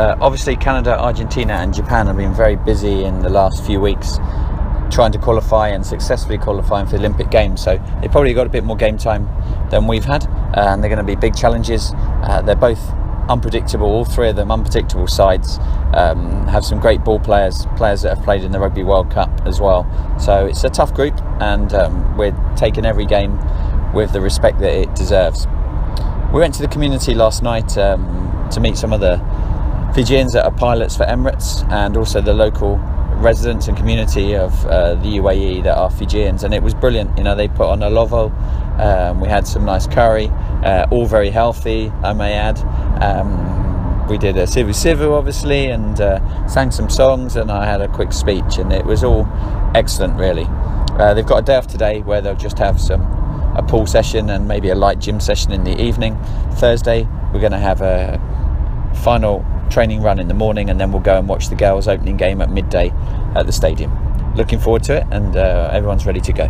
Obviously Canada, Argentina and Japan have been very busy in the last few weeks trying to qualify and successfully qualifying for the Olympic Games, so they've probably got a bit more game time than we've had, and they're going to be big challenges. They're both unpredictable, all three of them unpredictable sides, have some great ball players that have played in the Rugby World Cup as well, so it's a tough group, and we're taking every game with the respect that it deserves. We went to the community last night to meet some of the Fijians that are pilots for Emirates, and also the local residents and community of the UAE that are Fijians, and it was brilliant. You know, they put on a lovo, we had some nice curry, all very healthy, I may add. We did a sivu obviously, and sang some songs, and I had a quick speech, and it was all excellent really. They've got a day off today where they'll just have a pool session and maybe a light gym session in the evening. Thursday we're going to have a final training run in the morning, and then we'll go and watch the girls' opening game at midday at the stadium. Looking forward to it, and everyone's ready to go.